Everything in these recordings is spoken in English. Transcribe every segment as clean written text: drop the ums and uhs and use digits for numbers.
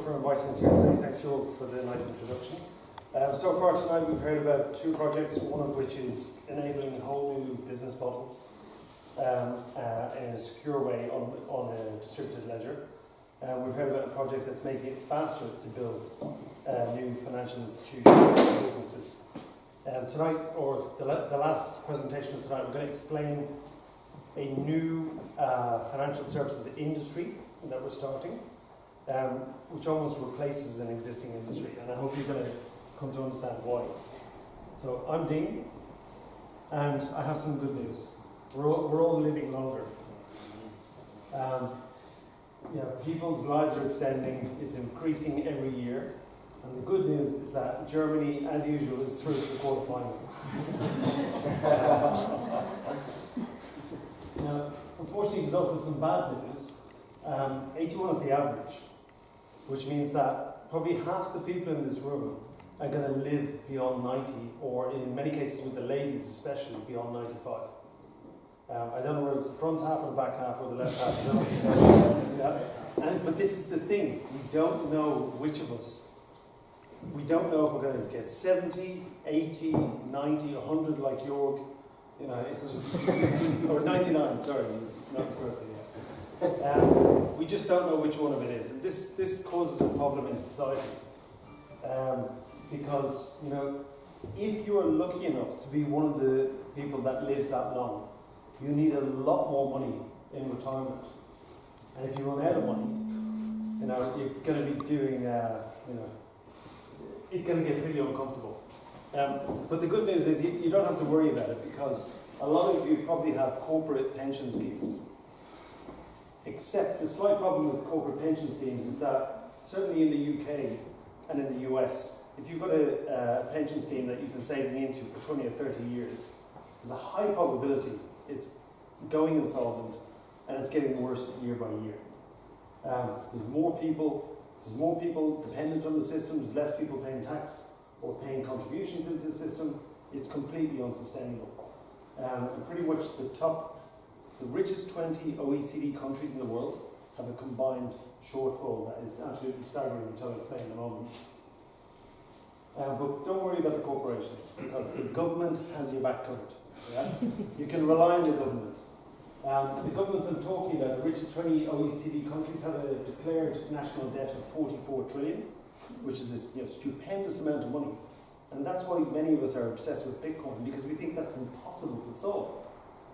for inviting us here today. Thanks, Jorg, for the nice introduction. So far tonight we've heard about two projects, one of which is enabling whole new business models in a secure way on a distributed ledger. We've heard about a project that's making it faster to build new financial institutions and businesses. Tonight, or the last presentation of tonight, we're going to explain a new financial services industry that we're starting, which almost replaces an existing industry, and I hope you're going to come to understand why. So I'm Dean, and I have some good news. We're all living longer. People's lives are extending, it's increasing every year, and the good news is that Germany, as usual, is through to the quarterfinals. Now, unfortunately, there's also some bad news. 81 is the average, which means that probably half the people in this room are going to live beyond 90, or in many cases with the ladies especially, beyond 95. I don't know whether it's the front half or the back half or the left half. But this is the thing, we don't know which of us. We don't know if we're going to get 70, 80, 90, 100 like Jorg. You know, it's just, or 99, sorry, it's not perfect yet. We just don't know which one of it is. And this causes a problem in society. Because, you know, if you're lucky enough to be one of the people that lives that long, you need a lot more money in retirement. And if you run out of money, you know, you're going to be doing, it's going to get pretty uncomfortable. But the good news is you don't have to worry about it, because a lot of you probably have corporate pension schemes. Except the slight problem with corporate pension schemes is that, certainly in the UK and in the US, if you've got a pension scheme that you've been saving into for 20 or 30 years, there's a high probability it's going insolvent and it's getting worse year by year. There's more people dependent on the system, there's less people paying tax or paying contributions into the system. It's completely unsustainable. And pretty much the richest 20 OECD countries in the world have a combined shortfall that is absolutely staggering, which I'll explain in a moment. But don't worry about the corporations, because the government has your back covered. Yeah? You can rely on the government. The governments I'm talking about, the richest 20 OECD countries, have a declared national debt of 44 trillion, which is a stupendous amount of money. And that's why many of us are obsessed with Bitcoin, because we think that's impossible to solve.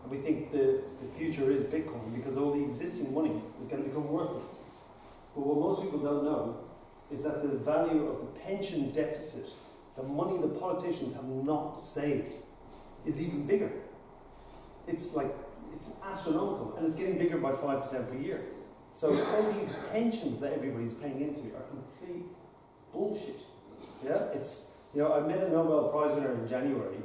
And we think the future is Bitcoin, because all the existing money is going to become worthless. But what most people don't know is that the value of the pension deficit, the money the politicians have not saved, is even bigger. It's astronomical, and it's getting bigger by 5% per year. So all these pensions that everybody's paying into are complete bullshit. Yeah, I met a Nobel Prize winner in January,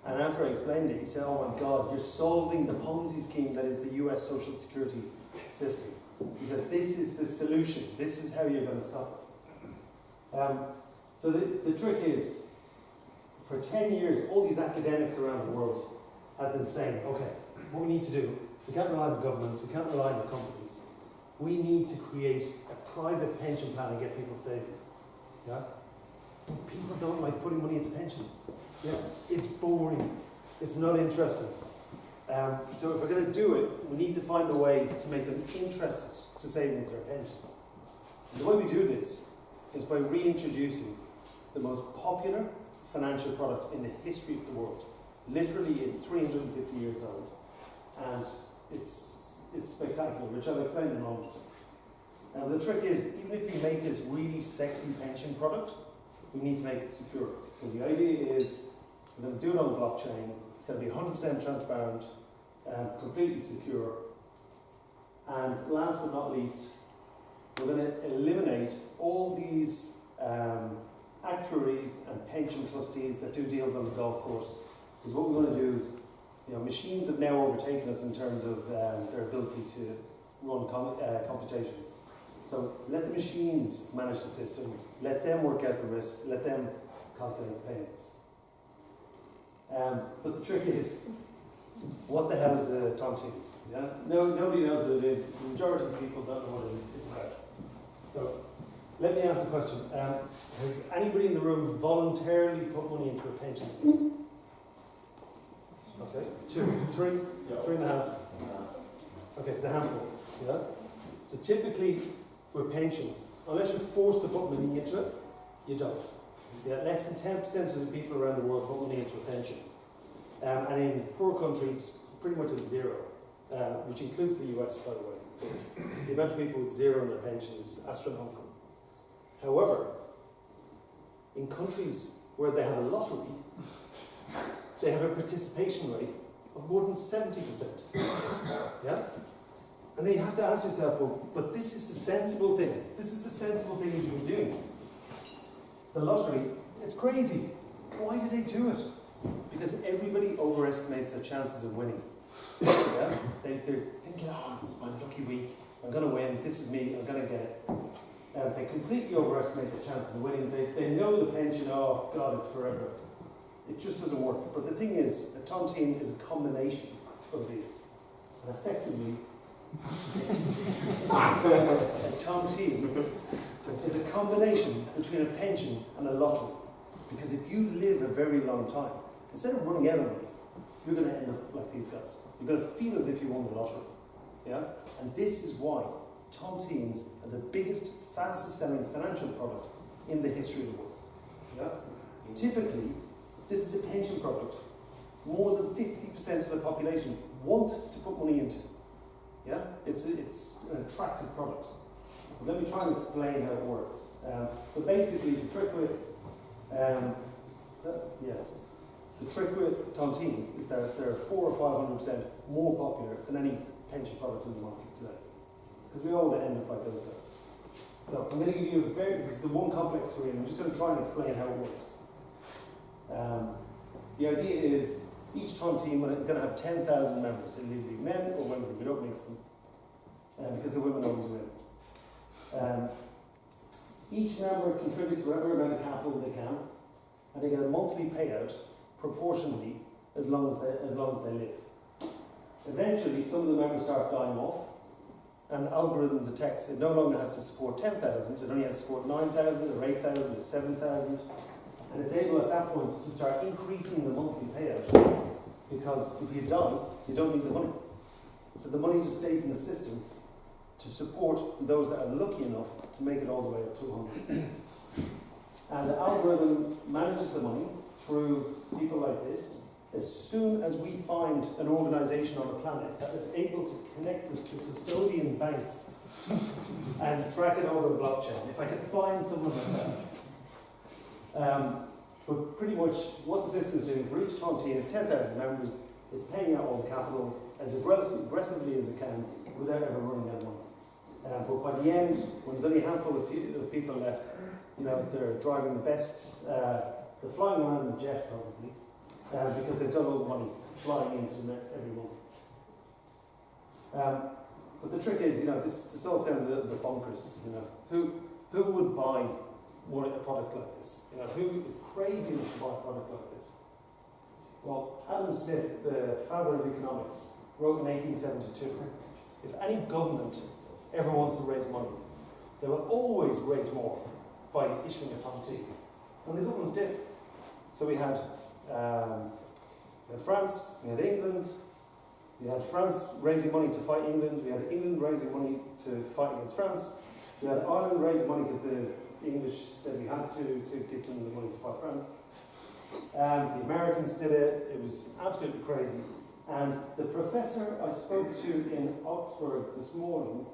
and after I explained it, he said, "Oh my God, you're solving the Ponzi scheme that is the US Social Security system." He said, "This is the solution. This is how you're going to stop it." So the trick is, for 10 years, all these academics around the world have been saying, okay, what we need to do, we can't rely on the governments, we can't rely on the companies. We need to create a private pension plan and get people saving. Yeah? But people don't like putting money into pensions. Yeah? It's boring. It's not interesting. So if we're going to do it, we need to find a way to make them interested to save into their pensions. And the way we do this is by reintroducing the most popular financial product in the history of the world. Literally, it's 350 years old, and it's spectacular, which I'll explain in a moment. Now, the trick is, even if you make this really sexy pension product, we need to make it secure. So the idea is, we're going to do it on blockchain. It's going to be 100% transparent, completely secure, and last but not least, we're going to eliminate all these actuaries and pension trustees that do deals on the golf course. Because what we're going to do is, machines have now overtaken us in terms of their ability to run computations. So let the machines manage the system, let them work out the risks, let them calculate the payments. But the trick is, what the hell is a tontine? Yeah? Nobody knows what it is. The majority of people don't know what it's about. So Let me ask a question. Has anybody in the room voluntarily put money into a pension scheme? Okay, 2, 3, 3.5. Okay, it's a handful. Yeah. So typically, with pensions, unless you're forced to put money into it, you don't. Yeah, less than 10% of the people around the world put money into a pension. And in poor countries, pretty much it's zero, which includes the US, by the way. The amount of people with zero in their pension is astronomical. However, in countries where they have a lottery, they have a participation rate of more than 70%. Yeah? And then you have to ask yourself, well, but this is the sensible thing. This is the sensible thing you should be doing. The lottery, it's crazy. Why do they do it? Because everybody overestimates their chances of winning. Yeah? They're thinking, oh, this is my lucky week. I'm going to win. This is me. I'm going to get it. They completely overestimate their chances of winning. They know the pension, oh, God, it's forever. It just doesn't work. But the thing is, a tontine is a combination of these. And effectively, a tontine is a combination between a pension and a lottery. Because if you live a very long time, instead of running out of money, you're going to end up like these guys. You're going to feel as if you won the lottery. Yeah? And this is why tontines are the biggest, fastest selling financial product in the history of the world. Yeah? Typically, this is a pension product more than 50% of the population want to put money into. Yeah? It's an attractive product. But let me try and explain how it works. So basically, the trick with the trick with tontines is that they're 400 or 500% more popular than any pension product in the market today. Because we all end up like those guys. So I'm going to give you this is the one complex screen. I'm just going to try and explain how it works. The idea is each tontine is going to have 10,000 members. It'll either be men or women. We don't mix them because the women always win. Each member contributes whatever amount of capital they can, and they get a monthly payout proportionally as long as they live. Eventually, some of the members start dying off, and the algorithm detects it no longer has to support 10,000, it only has to support 9,000 or 8,000 or 7,000, and it's able at that point to start increasing the monthly payout, because if you die, you don't need the money. So the money just stays in the system to support those that are lucky enough to make it all the way up to 100. And the algorithm manages the money through people like this. As soon as we find an organisation on the planet that is able to connect us to custodian banks and track it over the blockchain, if I could find someone like that. But pretty much what the system is doing for each tontine of 10,000 members, it's paying out all the capital as aggressively as it can without ever running out of money. But by the end, when there's only a handful of people left, they're driving the best, they're flying around in a jet probably, because they've got all the money flying into them every month. But the trick is, this all sounds a little bit bonkers. Who would buy a product like this? Who is crazy enough to buy a product like this? Well, Adam Smith, the father of economics, wrote in 1872, if any government ever wants to raise money, they will always raise more by issuing a tontine. And the governments did. So we had France, we had England, we had France raising money to fight England, we had England raising money to fight against France, we had Ireland raising money because the English said we had to give them the money to fight France. The Americans did it. It was absolutely crazy. And the professor I spoke to in Oxford this morning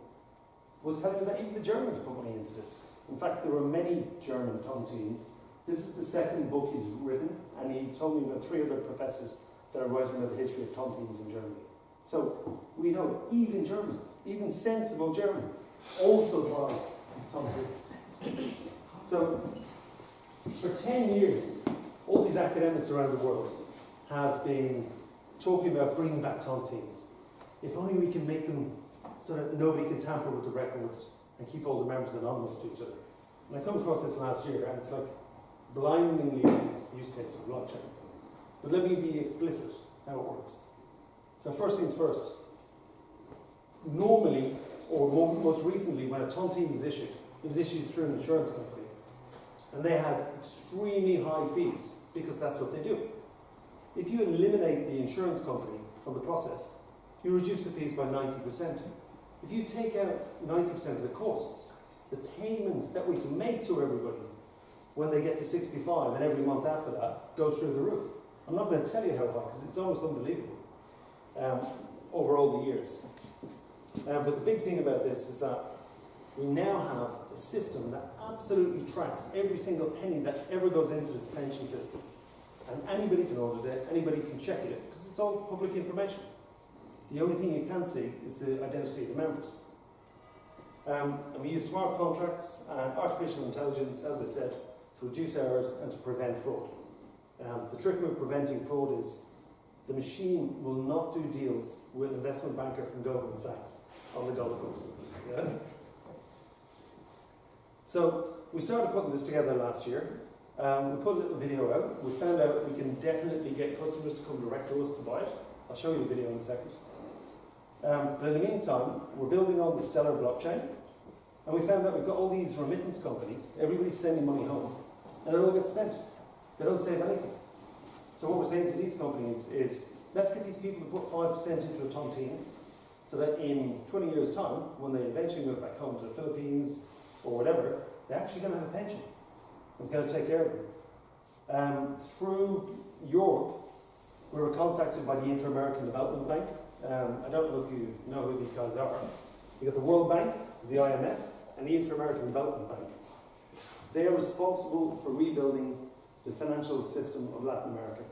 was telling me that even the Germans put money into this. In fact, there were many German tontines. This is the second book he's written, and he told me about 3 other professors that are writing about the history of tontines in Germany. So we know even Germans, even sensible Germans, also buy tontines. So for 10 years, all these academics around the world have been talking about bringing back tontines. If only we can make them so that nobody can tamper with the records and keep all the members anonymous to each other. And I come across this last year, and it's like blindingly obvious use case of blockchain. But let me be explicit how it works. So first things first. Normally, or most recently, when a tontine was issued, It was issued through an insurance company. And they had extremely high fees because that's what they do. If you eliminate the insurance company from the process, you reduce the fees by 90%. If you take out 90% of the costs, the payment that we can make to everybody when they get to 65 and every month after that goes through the roof. I'm not going to tell you how high because it's almost unbelievable over all the years. But the big thing about this is that we now have a system that absolutely tracks every single penny that ever goes into this pension system. And anybody can audit it, anybody can check it, because it's all public information. The only thing you can see is the identity of the members. And we use smart contracts and artificial intelligence, as I said, to reduce errors and to prevent fraud. The trick with preventing fraud is the machine will not do deals with an investment banker from Goldman Sachs on the golf course. Yeah? So we started putting this together last year. We put a little video out. We found out we can definitely get customers to come direct to us to buy it. I'll show you the video in a second. But in the meantime, we're building on the Stellar blockchain. And we found that we've got all these remittance companies. Everybody's sending money home. And it all gets spent. They don't save anything. So what we're saying to these companies is, let's get these people to put 5% into a tontine, so that in 20 years' time, when they eventually move back home to the Philippines or whatever, they're actually going to have a pension. It's going to take care of them. Through York, we were contacted by the Inter-American Development Bank. I don't know if you know who these guys are. You got the World Bank, the IMF, and the Inter-American Development Bank. They are responsible for rebuilding the financial system of Latin America.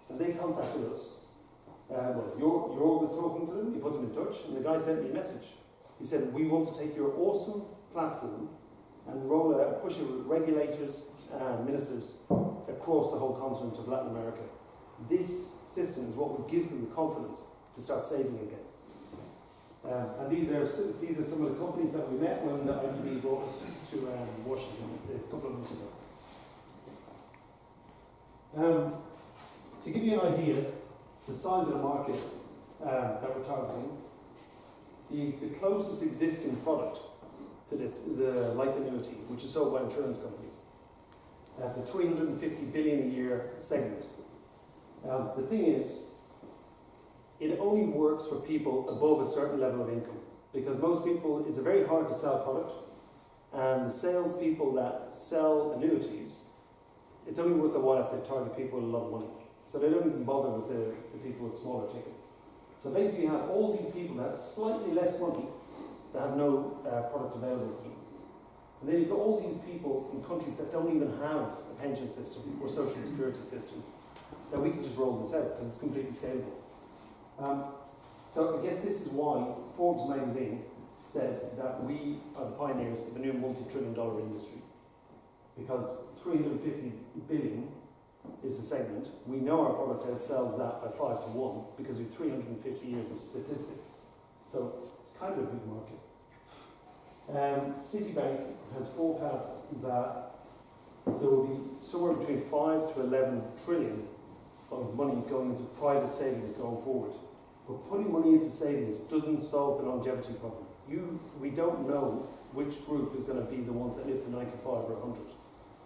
And they contacted us. York was talking to them, he put them in touch, and the guy sent me a message. He said, we want to take your awesome platform and roll it out, push it with regulators and ministers across the whole continent of Latin America. This system is what would give them the confidence to start saving again. And these are some of the companies that we met when the IDB brought us to Washington a couple of months ago. To give you an idea, the size of the market that we're targeting, the closest existing product to this is a life annuity, which is sold by insurance companies. That's a 350 billion a year segment. The thing is, it only works for people above a certain level of income, because most people, it's a very hard to sell product, and the salespeople that sell annuities, it's only worth a while if they target people with a lot of money. So they don't even bother with the people with smaller tickets. So basically you have all these people that have slightly less money that have no product available to them. And then you've got all these people in countries that don't even have a pension system or social security system, that we can just roll this out because it's completely scalable. So I guess this is why Forbes magazine said that we are the pioneers of a new multi-trillion-dollar industry. Because 350 billion is the segment. We know our product outsells that by 5 to 1 because we have 350 years of statistics. So it's kind of a big market. Citibank has forecast that there will be somewhere between 5 to 11 trillion of money going into private savings going forward. But putting money into savings doesn't solve the longevity problem. We don't know which group is going to be the ones that live to 95 or 100.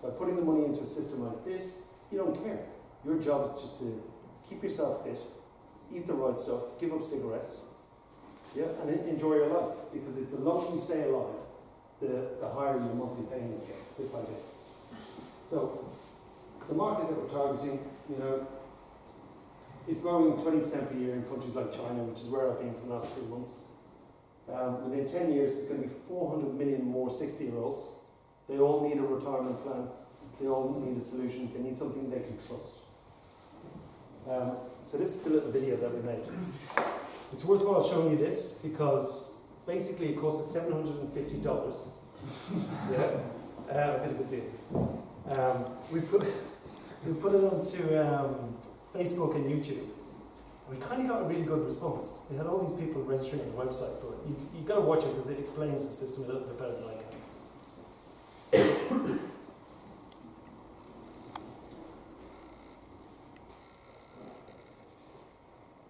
By putting the money into a system like this, you don't care. Your job is just to keep yourself fit, eat the right stuff, give up cigarettes, yeah, and enjoy your life. Because if the longer you stay alive, the higher your monthly payments get, bit by bit. So the market that we're targeting, it's growing 20% per year in countries like China, which is where I've been for the last 3 months. Within 10 years, there's going to be 400 million more 60-year-olds. They all need a retirement plan. They all need a solution. They need something they can trust. So this is the little video that we made. It's worthwhile showing you this because basically it costs us $750. Yeah, I did a good deal. We put it onto Facebook and YouTube. We kind of got a really good response. We had all these people registering on the website, but you've got to watch it because it explains the system a little bit better than I can. If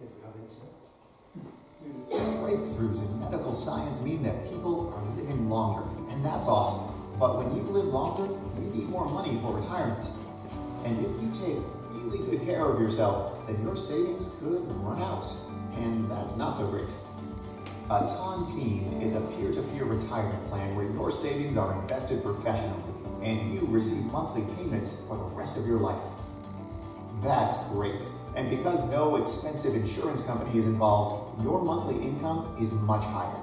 we have internet. Breakthroughs in medical science mean that people are living longer, and that's awesome. But when you live longer, you need more money for retirement. And if you take really good care of yourself, then your savings could run out. And that's not so great. A Tontine is a peer-to-peer retirement plan where your savings are invested professionally and you receive monthly payments for the rest of your life. That's great. And because no expensive insurance company is involved, your monthly income is much higher.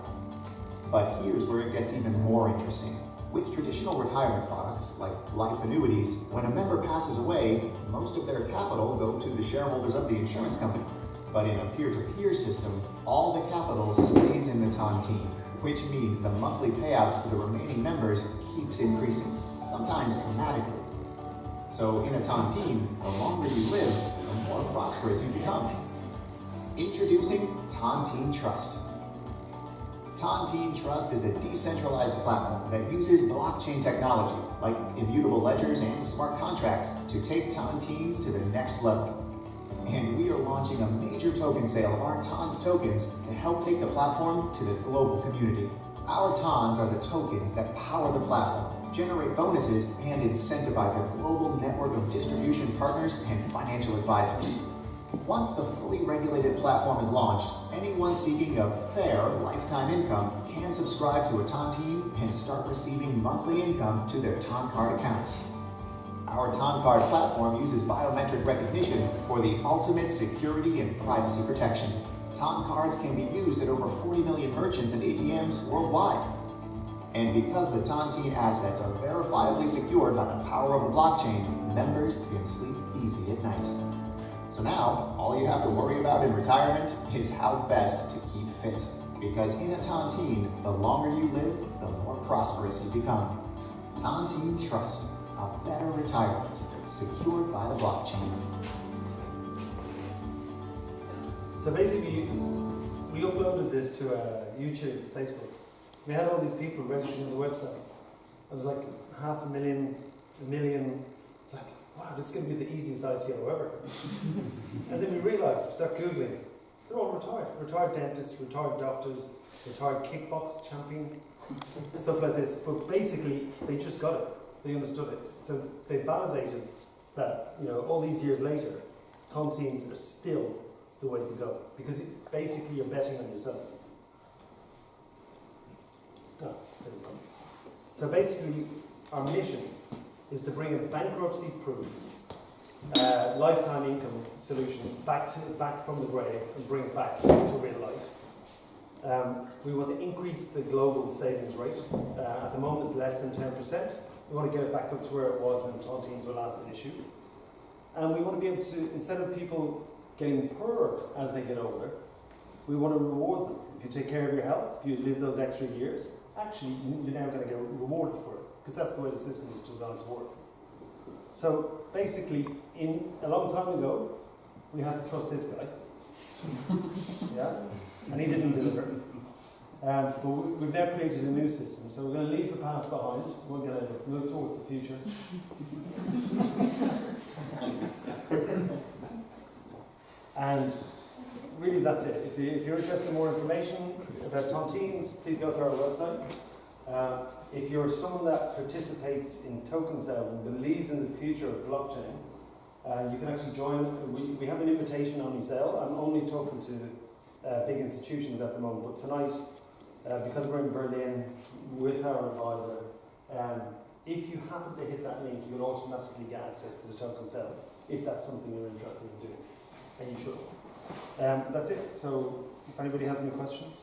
But here's where it gets even more interesting. With traditional retirement products, like life annuities, when a member passes away, most of their capital go to the shareholders of the insurance company. But in a peer-to-peer system, all the capital stays in the Tontine, which means the monthly payouts to the remaining members keeps increasing, sometimes dramatically. So in a Tontine, the longer you live, the more prosperous you become. Introducing Tontine Trust. Tontine Trust is a decentralized platform that uses blockchain technology, like immutable ledgers and smart contracts, to take Tontines to the next level. And we are launching a major token sale of our TONS tokens to help take the platform to the global community. Our TONs are the tokens that power the platform, generate bonuses, and incentivize a global network of distribution partners and financial advisors. Once the fully regulated platform is launched, anyone seeking a fair lifetime income can subscribe to a Tontine and start receiving monthly income to their TON card accounts. Our TON card platform uses biometric recognition for the ultimate security and privacy protection. TON cards can be used at over 40 million merchants and ATMs worldwide. And because the Tontine assets are verifiably secured by the power of the blockchain, members can sleep easy at night. So now, all you have to worry about in retirement is how best to keep fit. Because in a Tontine, the longer you live, the more prosperous you become. Tontine Trust, a better retirement, secured by the blockchain. So basically, we uploaded this to YouTube, Facebook. We had all these people registering on the website. It was like 500,000, 1 million. It's like, wow, this is going to be the easiest ICO ever. And then we realized, we started Googling, they're all retired. Retired dentists, retired doctors, retired kickbox champion, stuff like this. But basically, they just got it. They understood it. So they validated that, all these years later, Tontines are still the way to go. Because basically you're betting on yourself. Oh, there we go. So basically, our mission is to bring a bankruptcy-proof lifetime income solution back from the grave and bring it back to real life. We want to increase the global savings rate. At the moment, it's less than 10%. We want to get it back up to where it was when Tontines were last issued. And we want to be able to, instead of people getting poorer as they get older, we want to reward them. If you take care of your health, if you live those extra years, actually you're now going to get rewarded for it, because that's the way the system is designed to work. So basically, a long time ago, we had to trust this guy. Yeah? And he didn't deliver. But we've now created a new system, so we're going to leave the past behind. We're going to move towards the future. And really, that's it. If you're interested in more information about Tontines, please go to our website. If you're someone that participates in token sales and believes in the future of blockchain, you can actually join. We have an invitation-only sale. I'm only talking to big institutions at the moment, but tonight, because we're in Berlin with our advisor, if you happen to hit that link, you'll automatically get access to the token sale, if that's something you're interested in doing, and you should. That's it. So if anybody has any questions.